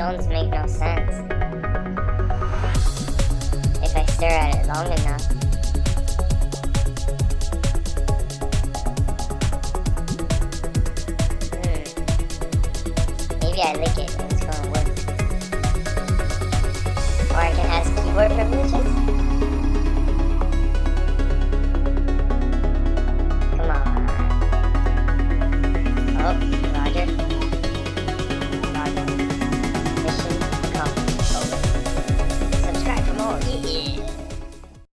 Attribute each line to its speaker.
Speaker 1: stones make no sense if I stare at it long enough. Maybe I lick it and it's gonna work. Or I can have keyboard privileges.